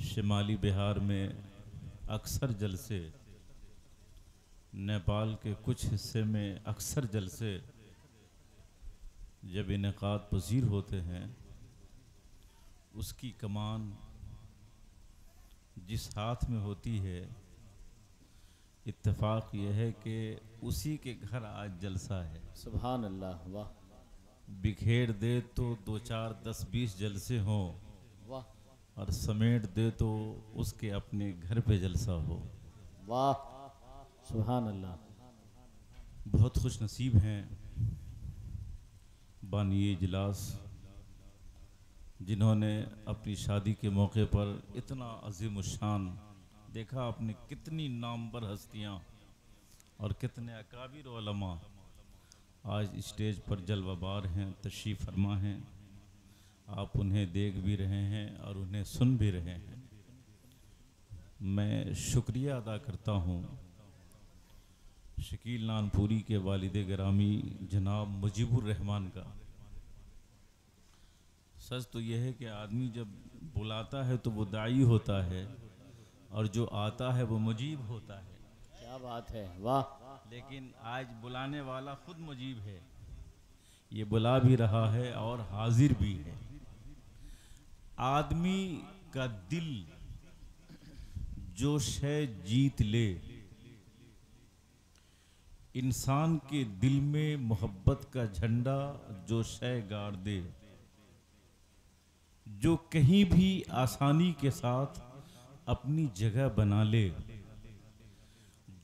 शिमाली बिहार में अक्सर जलसे, नेपाल के कुछ हिस्से में अक्सर जलसे जब इनेकाद पज़ीर होते हैं, उसकी कमान जिस हाथ में होती है, इत्तेफाक यह है कि उसी के घर आज जलसा है। सुभान अल्लाह, वाह। बिखेर दे तो 2 4 10 20 जलसे हों, वाह। और समेट दे तो उसके अपने घर पे जलसा हो। वाह, सुभान अल्लाह। बहुत खुश नसीब हैं बानी इजलास जिन्होंने अपनी शादी के मौके पर इतना अजीम शान देखा। आपने कितनी नामवर हस्तियां और कितने अकाबिर उलमा आज स्टेज पर जलवाबार हैं, तशरीफ़ फरमा हैं। आप उन्हें देख भी रहे हैं और उन्हें सुन भी रहे हैं। मैं शुक्रिया अदा करता हूँ शकील नानपुरी के वालिद गिरामी जनाब मुजीबुर रहमान का। सच तो यह है कि आदमी जब बुलाता है तो वो दाई होता है और जो आता है वो मुजीब होता है। क्या बात है, वाह। लेकिन आज बुलाने वाला खुद मुजीब है, ये बुला भी रहा है और हाजिर भी है। आदमी का दिल जो शय जीत ले, इंसान के दिल में मोहब्बत का झंडा जो शय गाड़ दे, जो कहीं भी आसानी के साथ अपनी जगह बना ले,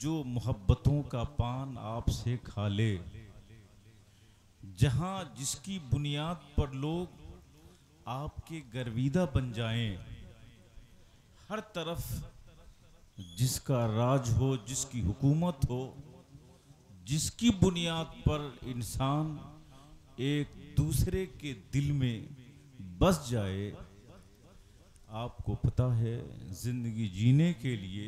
जो मोहब्बतों का पान आपसे खा ले, जहां जिसकी बुनियाद पर लोग आपके गर्विदा बन जाएं, हर तरफ जिसका राज हो, जिसकी हुकूमत हो, जिसकी बुनियाद पर इंसान एक दूसरे के दिल में बस जाए। आपको पता है ज़िंदगी जीने के लिए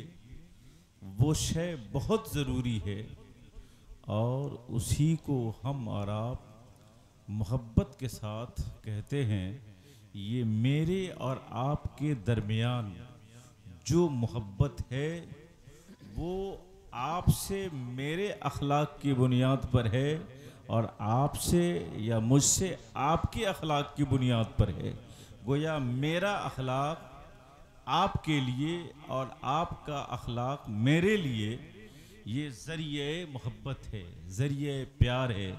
वो शय बहुत ज़रूरी है और उसी को हम और आप मोहब्बत के साथ कहते हैं। ये मेरे और आपके दरमियान जो मोहब्बत है वो आपसे मेरे अखलाक की बुनियाद पर है और आपसे या मुझसे आपके अखलाक की बुनियाद पर है। गोया मेरा अखलाक आपके लिए और आपका अखलाक मेरे लिए ये ज़रिए मोहब्बत है, ज़रिए प्यार है,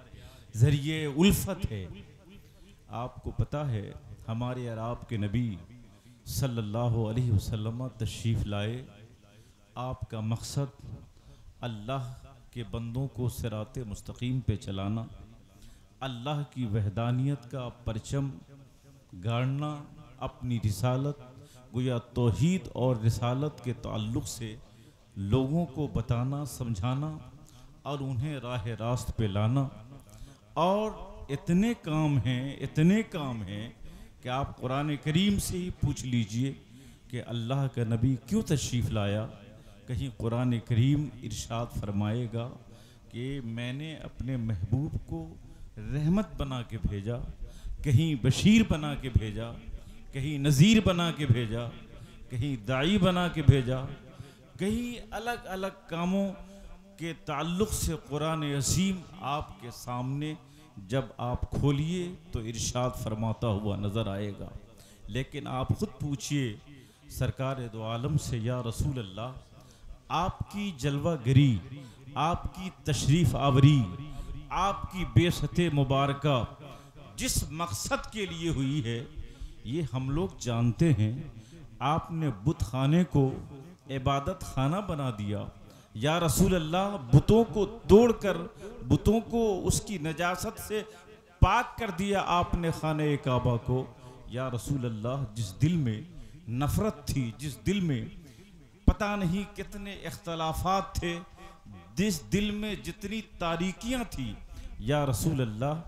ज़रिए उल्फत है। आपको पता है हमारे और आपके नबी सल्लल्लाहु अलैहि वसल्लम तशरीफ़ लाए। आपका मकसद अल्लाह के बंदों को सिराते मुस्तकीम पे चलाना, अल्लाह की वहदानियत का परचम गाड़ना, अपनी रिसालत गोया तौहीद और रिसालत के ताल्लुक़ से लोगों को बताना, समझाना और उन्हें राह रास्त पे लाना। और इतने काम हैं कि आप कुरान करीम से ही पूछ लीजिए कि अल्लाह का नबी क्यों तशरीफ़ लाया। कहीं कुरान करीम इरशाद फरमाएगा कि मैंने अपने महबूब को रहमत बना के भेजा, कहीं बशीर बना के भेजा, कहीं नज़ीर बना के भेजा, कहीं दाई बना के भेजा, कहीं अलग अलग कामों के ताल्लुक़ से कुरान अज़ीम आपके सामने जब आप खोलिए तो इरशाद फरमाता हुआ नज़र आएगा। लेकिन आप ख़ुद पूछिए सरकार दो आलम से, या रसूल अल्लाह, आपकी जलवागरी, आपकी तशरीफ़ आवरी, आपकी बेसते मुबारका जिस मकसद के लिए हुई है ये हम लोग जानते हैं। आपने बुत खाने को इबादत खाना बना दिया। या रसूल अल्लाह, बुतों को तोड़कर, बुतों को उसकी नजासत से पाक कर दिया आपने खाने काबा को। या रसूल अल्लाह, जिस दिल में नफ़रत थी, जिस दिल में पता नहीं कितने इख्तलाफात थे, जिस दिल में जितनी तारीकियाँ थी, या रसूल अल्लाह,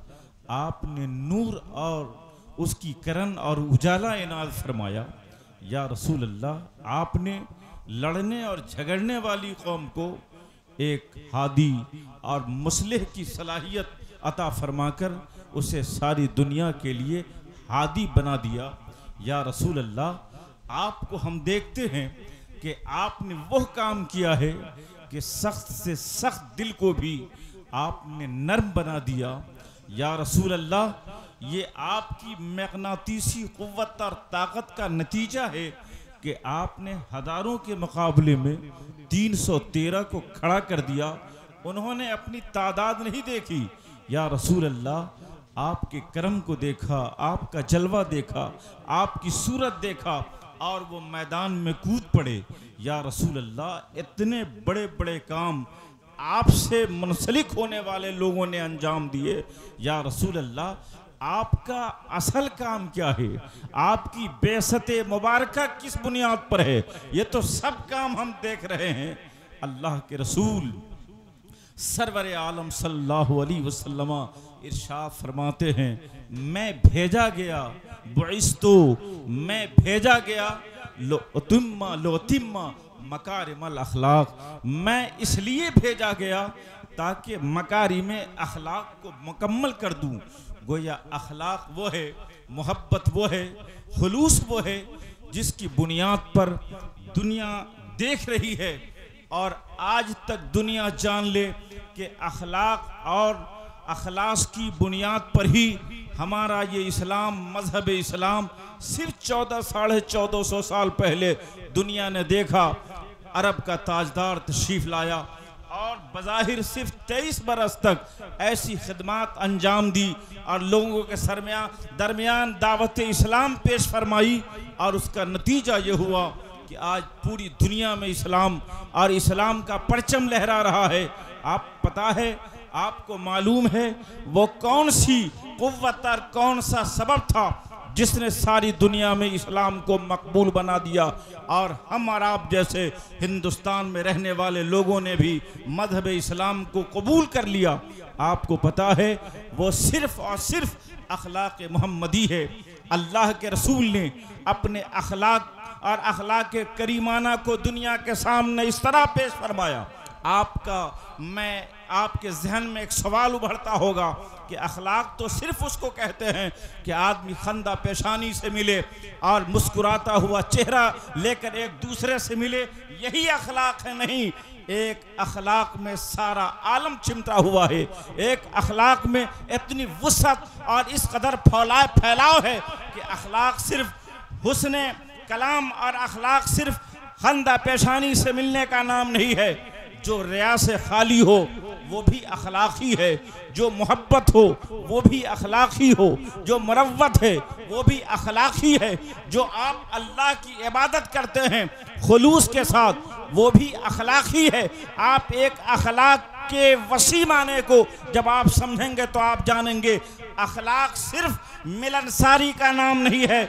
आपने नूर और उसकी करन और उजाला इनाज़ फरमाया। या रसूल अल्लाह, आपने लड़ने और झगड़ने वाली कौम को एक हादी और मुस्लिह की सलाहियत अता फरमाकर उसे सारी दुनिया के लिए हादी बना दिया। या रसूल अल्लाह, आपको हम देखते हैं कि आपने वह काम किया है कि सख्त से सख्त दिल को भी आपने नरम बना दिया। या रसूल अल्लाह, ये आपकी मकनातीसी क़ुव्वत और ताकत का नतीजा है कि आपने हज़ारों के मुकाबले में 313 को खड़ा कर दिया। उन्होंने अपनी तादाद नहीं देखी। या रसूल अल्लाह, आपके करम को देखा, आपका जलवा देखा, आपकी सूरत देखा और वो मैदान में कूद पड़े। या रसूल अल्लाह, इतने बड़े बड़े काम आपसे मुंसलिक होने वाले लोगों ने अंजाम दिए। या रसूल अल्लाह, आपका असल काम क्या है? आपकी बेइज्जती मुबारका किस बुनियाद पर है? ये तो सब काम हम देख रहे हैं। अल्लाह के रसूल सरवर आलम सल्लल्लाहु अलैहि वसल्लम इरशाद फरमाते हैं, मैं भेजा गया बुइस्तु, मैं भेजा गया लोतिम्मा मकारिमल अखलाक, मैं इसलिए भेजा गया ताकि मकारिम अखलाक को मुकम्मल कर दूं। गोया अखलाक वो है, मोहब्बत वो है, खुलूस वो है जिसकी बुनियाद पर दुनिया देख रही है। और आज तक दुनिया जान ले कि अखलाक और अखलास की बुनियाद पर ही हमारा ये इस्लाम, मजहब इस्लाम सिर्फ 1400-1450 साल पहले दुनिया ने देखा। अरब का ताजदार तशरीफ़ लाया और बज़ाहिर सिर्फ 23 बरस तक ऐसी खिदमात अंजाम दी और लोगों के दरमियान दावत इस्लाम पेश फरमाई। और उसका नतीजा ये हुआ कि आज पूरी दुनिया में इस्लाम और इस्लाम का परचम लहरा रहा है। आप पता है, आपको मालूम है वो कौन सी कुव्वत और कौन सा सबब था जिसने सारी दुनिया में इस्लाम को मकबूल बना दिया और हम और आप जैसे हिंदुस्तान में रहने वाले लोगों ने भी मजहब इस्लाम को कबूल कर लिया? आपको पता है वो सिर्फ और सिर्फ अखलाक मोहम्मदी है। अल्लाह के रसूल ने अपने अखलाक और अखलाक करीमाना को दुनिया के सामने इस तरह पेश फरमाया। आपके जहन में एक सवाल उभरता होगा कि अखलाक तो सिर्फ उसको कहते हैं कि आदमी खंदा पेशानी से मिले और मुस्कुराता हुआ चेहरा लेकर एक दूसरे से मिले, यही अखलाक है? नहीं, एक अखलाक में सारा आलम चिमटा हुआ है। एक अखलाक में इतनी वुसअत और इस कदर फैलाव है कि अखलाक सिर्फ हुस्न कलाम और अखलाक सिर्फ खंदा पेशानी से मिलने का नाम नहीं है। जो रिया से खाली हो वो भी अखलाकी है, जो मोहब्बत हो वो भी अखलाकी हो, जो मुरव्वत है वो भी अखलाकी है, जो आप अल्लाह की इबादत करते हैं खुलूस के साथ वो भी अखलाकी है। आप एक अखलाक के वसी माने को जब आप समझेंगे तो आप जानेंगे अखलाक सिर्फ मिलनसारी का नाम नहीं है,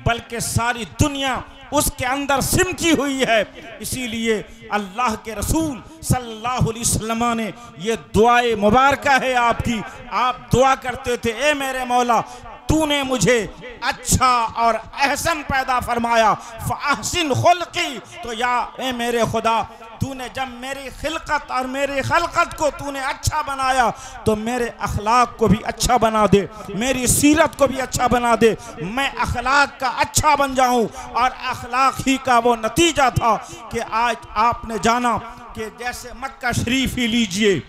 बल्कि सारी दुनिया उसके अंदर सिमटी हुई है। इसीलिए अल्लाह के रसूल सल्लल्लाहु अलैहि वसल्लम ने ये दुआए मुबारका है आपकी, आप दुआ करते थे, ए मेरे मौला तूने मुझे अच्छा और एहसन पैदा फरमाया, फ़अहसिन खुल्क़ी, तो या ए मेरे खुदा तूने जब मेरी खिलकत और मेरी खलकत को तूने अच्छा बनाया तो मेरे अखलाक को भी अच्छा बना दे, मेरी सीरत को भी अच्छा बना दे, मैं अखलाक का अच्छा बन जाऊं। और अखलाक ही का वो नतीजा था कि आज आपने जाना कि जैसे मक्का शरीफ ही लीजिए,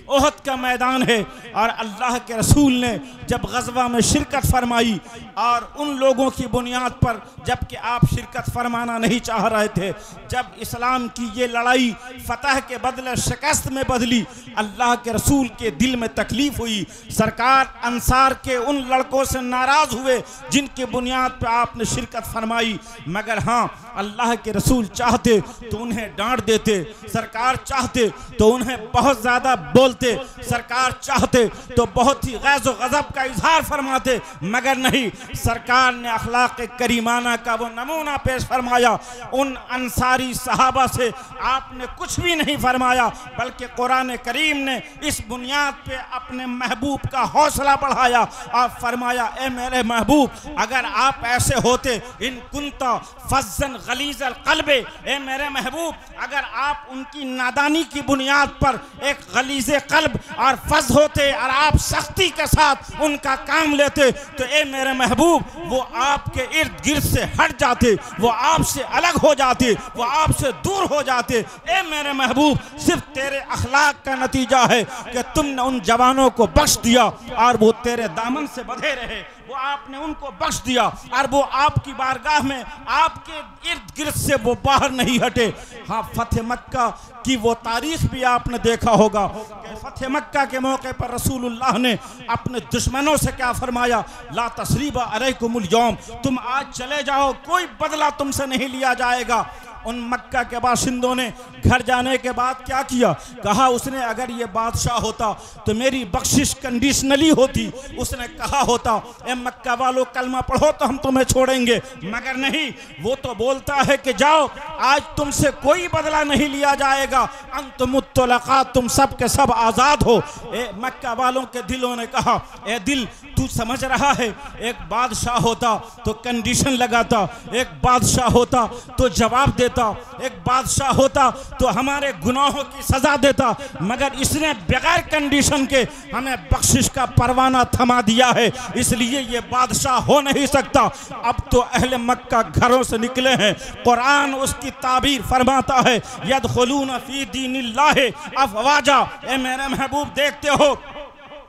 ओहद का मैदान है और अल्लाह के रसूल ने जब गज़वा में शिरकत फरमाई और उन लोगों की बुनियाद पर, जबकि आप शिरकत फरमाना नहीं चाह रहे थे, जब इस्लाम की ये लड़ाई फतह के बदले शिकस्त में बदली, अल्लाह के रसूल के दिल में तकलीफ़ हुई। सरकार अंसार के उन लड़कों से नाराज़ हुए जिनकी बुनियाद पर आपने शिरकत फरमाई, मगर हाँ अल्लाह के रसूल चाहते तो उन्हें डांट देते, सरकार चाहते तो उन्हें बहुत ज़्यादा बोलते, सरकार चाहते तो बहुत ही गैज़ व गज़ब का इजहार फरमाते, मगर नहीं, सरकार ने अखलाक करीमाना का वो नमूना पेश फरमाया। उन अंसारी सहाबा से आपने कुछ भी नहीं फरमाया, बल्कि कुरान करीम ने इस बुनियाद पे अपने महबूब का हौसला बढ़ाया और फरमाया, ए मेरे महबूब अगर आप ऐसे होते, इन कुंता फज़्ज़न गलीज़ल क़ल्बे, ए मेरे महबूब अगर आप उनकी नादानी की बुनियाद पर एक गलीज़े कल्ब और फज होते और आप सख्ती के साथ उनका काम लेते तो ए मेरे महबूब वो आपके इर्द गिर्द से हट जाते, वो आपसे अलग हो जाते, वो आपसे दूर हो जाते। ए मेरे महबूब सिर्फ तेरे अखलाक का नतीजा है कि तुमने उन जवानों को बख्श दिया और वो तेरे दामन से बंधे रहे, वो आपने उनको बख्श दिया और वो आपकी बारगाह में आपके इर्द गिर्द से वो बाहर नहीं हटे। हाँ, फतेह मक्का की वो तारीख भी आपने देखा होगा कि फतेह मक्का के मौके पर रसूलुल्लाह ने अपने दुश्मनों से क्या फरमाया, ला तसरीबा अलैकुमुल यौम, तुम आज चले जाओ, कोई बदला तुमसे नहीं लिया जाएगा। उन मक्का के बाशिंदों ने घर जाने के बाद क्या किया, कहा उसने अगर ये बादशाह होता तो मेरी बख्शिश कंडीशनली होती, उसने कहा होता ए मक्का वालों कलमा पढ़ो तो हम तुम्हें छोड़ेंगे, मगर नहीं, वो तो बोलता है कि जाओ आज तुमसे कोई बदला नहीं लिया जाएगा, अंतुमुत्तलका, तुम सब के सब आज़ाद हो। ए मक्का वालों के दिलों ने कहा ए दिल तू समझ रहा है, एक बादशाह होता तो कंडीशन लगाता, एक बादशाह होता तो जवाब देता, एक बादशाह होता तो हमारे गुनाहों की सजा देता, मगर इसने बगैर कंडीशन के हमें बख्शिश का परवाना थमा दिया है, इसलिए ये बादशाह हो नहीं सकता। अब तो अहले मक्का घरों से निकले हैं, कुरान उसकी ताबीर फरमाता है यदखुलून फी दीनिल्लाहि अफवाजा। ए मेरे महबूब देखते हो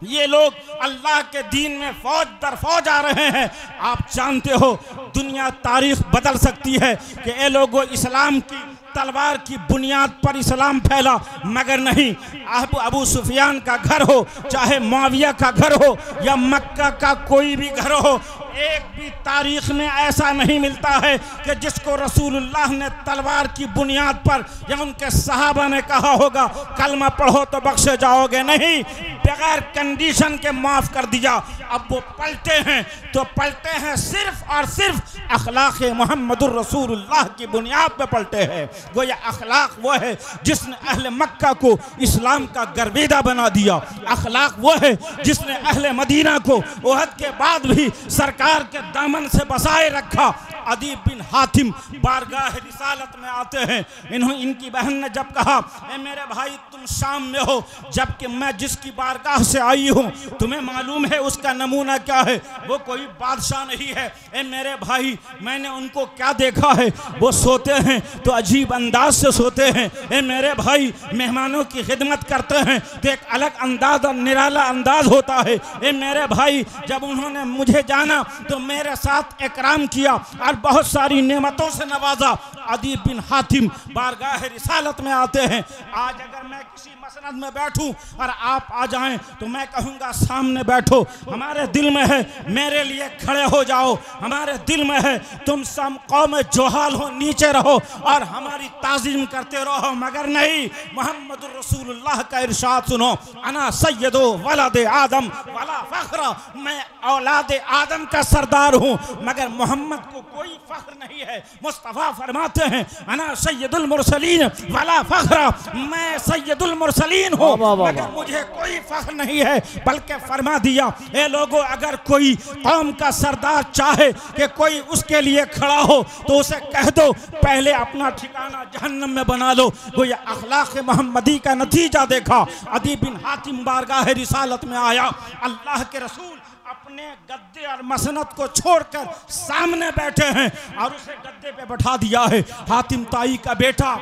ये लोग अल्लाह के दीन में फौज दर फौज आ रहे हैं। आप जानते हो दुनिया तारीख बदल सकती है कि ये लोगों इस्लाम की तलवार की बुनियाद पर इस्लाम फैला, मगर नहीं, अबू सुफियान का घर हो, चाहे मुआविया का घर हो या मक्का का कोई भी घर हो, एक भी तारीख में ऐसा नहीं मिलता है कि जिसको रसूलुल्लाह ने तलवार की बुनियाद पर या उनके सहाबा ने कहा होगा कलमा पढ़ो तो बख्शे जाओगे, नहीं, बगैर कंडीशन के माफ़ कर दिया। अब वो पलटे हैं तो पलटे हैं सिर्फ और सिर्फ अखलाक मोहम्मदुर रसूलुल्लाह की बुनियाद पे पलटे हैं। वो ये अखलाक वो है जिसने अहले मक्का को इस्लाम का गर्विदा बना दिया, अखलाक वो है जिसने अहले मदीना को ओहद के बाद भी सरकार के दामन से बसाए रखा। अदीब बिन हातिम बारगाह रिसालत में आते हैं, इनकी बहन ने जब कहा ए मेरे भाई तुम शाम में हो, जबकि मैं जिसकी बारगाह से आई हूँ तुम्हें मालूम है उसका नमूना क्या है, वो कोई बादशाह नहीं है। ए मेरे भाई मैंने उनको क्या देखा है, वो सोते हैं तो अजीब अंदाज से सोते हैं। ए मेरे भाई मेहमानों की खिदमत करते हैं तो एक अलग अंदाज और निराला अंदाज होता है। ए मेरे भाई जब उन्होंने मुझे जाना तो मेरे साथ इकराम किया और बहुत सारी नेमतों से नवाजा। अदीब बिन हातिम बारगाह रिसालत में आते हैं। आज अगर मैं किसी मसनद में बैठूं और आप आ जाएं तो मैं कहूँगा सामने बैठो, हमारे दिल में है मेरे लिए खड़े हो जाओ, हमारे दिल में है तुम सब कौम जोहाल हो नीचे रहो और हमारी ताज़ीम करते रहो, मगर नहीं, मोहम्मद रसूलुल्लाह का इरशाद सुनो, अना सैयदो वलदे आदम वला फख्र, मैं औलाद आदम का सरदार हूँ मगर मोहम्मद को कोई फख्र नहीं है। मुस्तफ़ा फरमाते हैं अना सैयदुल मुरसलीन वला फख्र, मैं सैयदुल मुरसलीन हूँ मगर मुझे कोई फख्र नहीं है। बल्कि फरमा दिया ए लोगों अगर कोई कौम का सरदार चाहे कि कोई उसके लिए खड़ा हो तो उसे कह दो पहले अपना ठिकाना जहन्नम में बना लो। वो ये अखलाक मोहम्मदी का नतीजा देखा। अदीब बिन हातिम बारगाह रिसालत में आया, अल्लाह के रसूल अपने गद्दे और मसनद को छोड़कर सामने बैठे हैं और उसे गद्दे पे बैठा दिया है। हातिम ताई का बेटा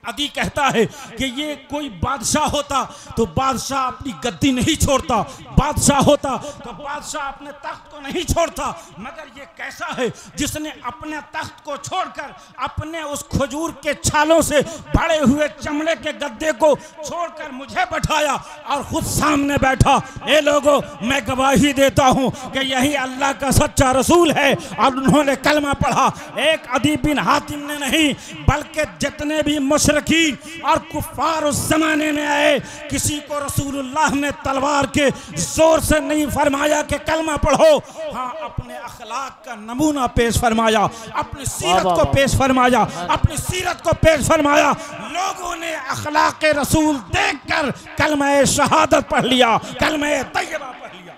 अदी कहता है कि ये कोई बादशाह होता तो बादशाह अपनी गद्दी नहीं छोड़ता, बादशाह होता तो बादशाह अपने तख्त को नहीं छोड़ता, मगर ये कैसा है जिसने अपने तख्त को छोड़कर अपने उस खजूर के छालों से बड़े हुए चमड़े के गद्दे को छोड़कर मुझे बैठाया और खुद सामने बैठा। ए लोगों मैं गवाही देता हूँ कि यही अल्लाह का सच्चा रसूल है और उन्होंने कलमा पढ़ा। एक अदीब बिन हातिम ने नहीं बल्कि जितने भी और कुफ्फार उस जमाने में आए, किसी को रसूलुल्लाह ने तलवार के जोर से नहीं फरमाया कि कलमा पढ़ो, हाँ अपने अखलाक का नमूना पेश फरमाया, अपनी सीरत को पेश फरमाया, अपनी सीरत को पेश फरमाया। लोगों ने अखलाक रसूल देखकर कलमा शहादत पढ़ लिया, कलमा तैयबा पढ़ लिया।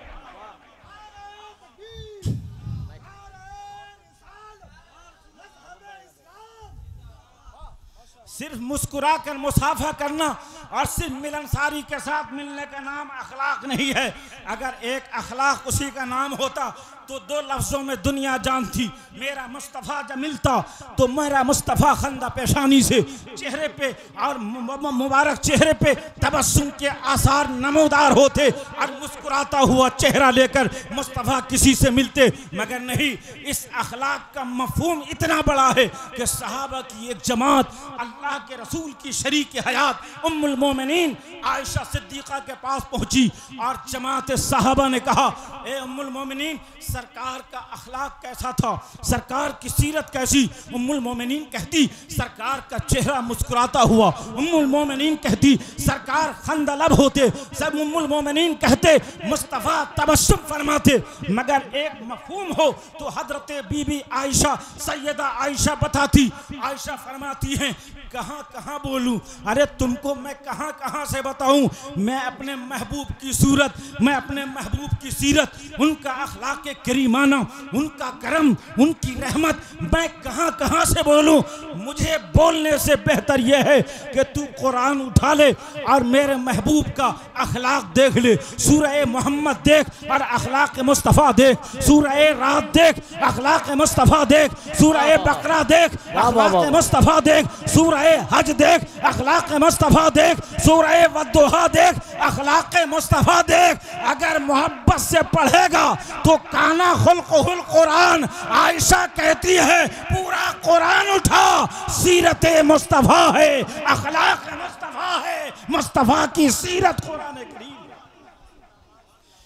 सिर्फ मुस्कुरा कर मुसाफा करना और सिर्फ मिलनसारी के साथ मिलने का नाम अखलाक नहीं है। अगर एक अखलाक उसी का नाम होता तो दो लफ्ज़ों में दुनिया जानती। मेरा मुस्तफ़ा जब मिलता तो मेरा मुस्तफ़ा खंदा पेशानी से चेहरे पे और मुबारक चेहरे पे तबस्सुम के आसार नमूदार होते और मुस्कुराता हुआ चेहरा लेकर मुस्तफ़ा किसी से मिलते। मगर नहीं, इस अखलाक का मफहूम इतना बड़ा है कि सहाबा की एक जमात अल्लाह के रसूल की शरीक हयात उम्मुल मोमिनीन आयशा सिद्दीक़ा के पास पहुंची और जमात सहाबा ने कहा, ए उम्मुल मोमिनीन, सरकार का अखलाक कैसा था, सरकार की सीरत कैसी? उम्मुल मोमिनीन कहती, सरकार का चेहरा मुस्कुराता हुआ। उम्मुल मोमिनीन कहती, सरकार खंदलब होते। सब उम्मुल मोमिनीन कहते, मुस्तफ़ा तबस्सुम फरमाते। मगर एक मफहूम हो तो हजरत बीबी आयशा, सैयदा आयशा बताती। आयशा फरमाती हैं, कहाँ कहाँ बोलूँ? अरे तुमको मैं कहाँ कहाँ से बताऊँ? मैं अपने महबूब की सूरत, मैं अपने महबूब की सीरत, उनका अखलाक करीमाना, उनका करम, उनकी रहमत, मैं कहाँ कहाँ से बोलूँ? मुझे बोलने से बेहतर यह है कि तू कुरान उठा ले और मेरे महबूब का अखलाक देख ले। सूरह मोहम्मद देख और अखलाक मुस्तफ़ा देख, सूरह रात देख, अखलाक मुस्तफ़ा देख, सूरह बकरा देख, अखलाक मुस्तफ़ा देख, सूरह हज देख, अखलाक मुस्तफ़ा देख, सूरह वद्दुहा देख, अखलाक मुस्तफ़ा देख। अगर मोहब्बत से पढ़ेगा तो काना खुल्कुल कुरान। आयशा कहती है, पूरा कुरान उठा, सीरत मुस्तफ़ा है, अखलाक मुस्तफ़ा है, मुस्तफ़ा की सीरत कुरान करीम।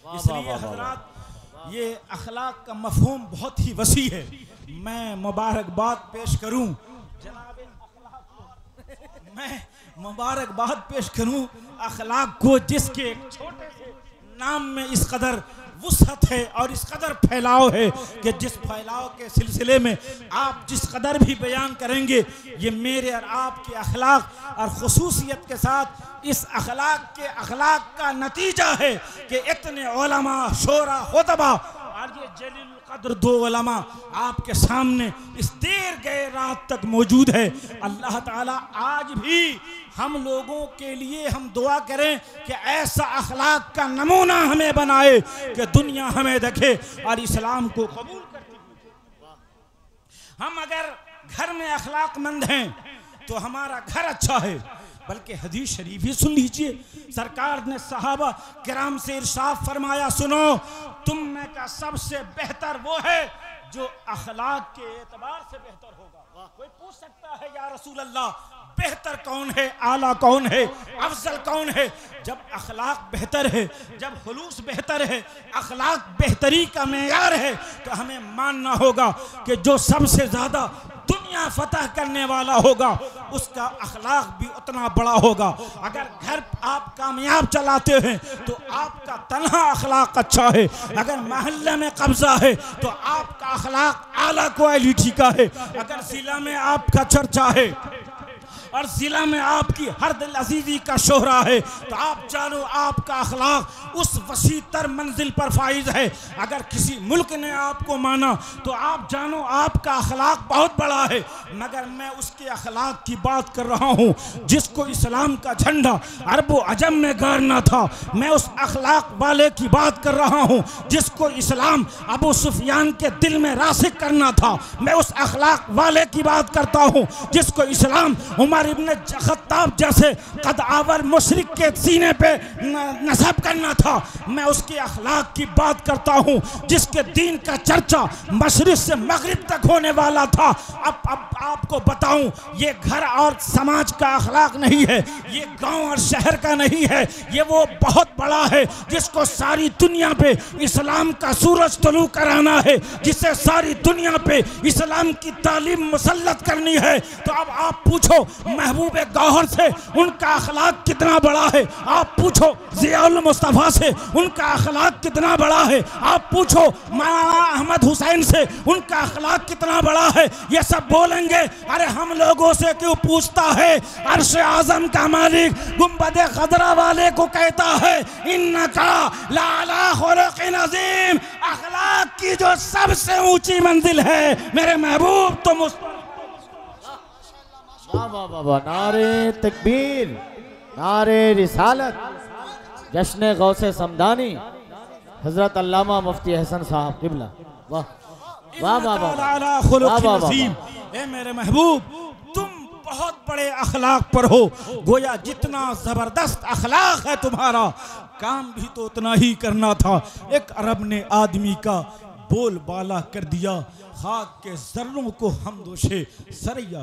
इसलिए हज़रात, ये अखलाक का मफहूम बहुत ही वसी है। मैं मुबारकबाद पेश करूं जनाबे अखलाक को, मैं मुबारकबाद पेश करूं अखलाक को, जिसके एक छोटे से नाम में इस कदर वुसअत है और इस कदर फैलाव है कि जिस फैलाव के सिलसिले में आप जिस कदर भी बयान करेंगे, ये मेरे और आपके अखलाक और खुसूसियत के साथ इस अखलाक का नतीजा है कि इतने उलमा, शोरा, खुतबा और ये जलील कद्र दो उलमा आपके सामने इस देर गए रात तक मौजूद है। अल्लाह ताला आज भी हम लोगों के लिए हम दुआ करें कि ऐसा अखलाक का नमूना हमें बनाए कि दुनिया हमें देखे और इस्लाम को कबूल करती है। हम अगर घर में अखलाकमंद हैं तो हमारा घर अच्छा है। बल्कि हदीस शरीफ ही सुन लीजिए, सरकार ने सहाबा किराम से इरशाद फरमाया, सुनो, तुम में का सबसे बेहतर वो है जो अखलाक के एतबार से बेहतर होगा। कोई पूछ सकता है, या रसूल अल्लाह, बेहतर कौन है, आला कौन है, अफजल कौन है? जब अखलाक बेहतर है, जब खुलूस बेहतर है, अखलाक बेहतरी का मेयार है, तो हमें मानना होगा कि जो सबसे ज़्यादा दुनिया फतह करने वाला होगा उसका अखलाक भी उतना बड़ा होगा। अगर घर आप कामयाब चलाते हैं तो आपका तन्हा अखलाक अच्छा है। अगर महल्ले में कब्जा है तो आपका अखलाक आला क्वालिटी का है। अगर जिला में आपका चर्चा है और जिला में आपकी हर दिल अजीजी का शोहरा है तो आप जानो आपका अखलाक उस वसी तर मंजिल पर फाइज है। अगर किसी मुल्क ने आपको माना तो आप जानो आपका अखलाक बहुत बड़ा है। मगर मैं उसके अखलाक की बात कर रहा हूँ जिसको इस्लाम का झंडा अरब अजम में गाड़ना था। मैं उस अखलाक वाले की बात कर रहा हूँ जिसको इस्लाम अबू सुफियान के दिल में रासिक करना था। मैं उस अखलाक वाले की बात करता हूँ जिसको इस्लाम उमर इब्न खत्ताब जैसे कदावर मुशरिक के सीने पे नस्ब करना था। मैं उसके अखलाक की बात करता हूँ जिसके दीन का चर्चा मशरिक से मगरिब तक होने वाला था। अब आपको बताऊं, ये घर और समाज का अखलाक नहीं है, ये गांव और शहर का नहीं है, ये वो बहुत बड़ा है जिसको सारी दुनिया पे इस्लाम का सूरज तुलू कराना है, जिसे सारी दुनिया पे इस्लाम की तालीम मुसल्लत करनी है। तो अब आप पूछो महबूब गौहर से उनका अखलाक कितना बड़ा है, आप पूछो ज़ियाउल मुस्तफ़ा से उनका अखलाक कितना बड़ा है, आप पूछो मौलाना अहमद हुसैन से उनका अखलाक कितना बड़ा है। ये सब बोलेंगे, अरे हम लोगों से क्यों पूछता है? अर्श आज़म का मालिक गुंबद खदरा वाले को कहता है, इन्नका लाला खुलुक़िन अज़ीम, अखलाक की जो सबसे ऊंची मंजिल है मेरे महबूब तो वाह वाह वाह, नारे तकबीर, नारे रिसालत, जश्न गौसे समदानी, हजरत अल्लामा मुफ्ती हसन साहब किबला। वाह वाह वाह वाह वाह वाह वाह। ए मेरे महबूब, तुम बहुत बड़े अखलाक पर हो। गोया जितना जबरदस्त अखलाक है तुम्हारा, काम भी तो उतना ही करना था। एक अरब ने आदमी का बोल बाला कर दिया, खाक के जर्रों को हमदोशे सरैया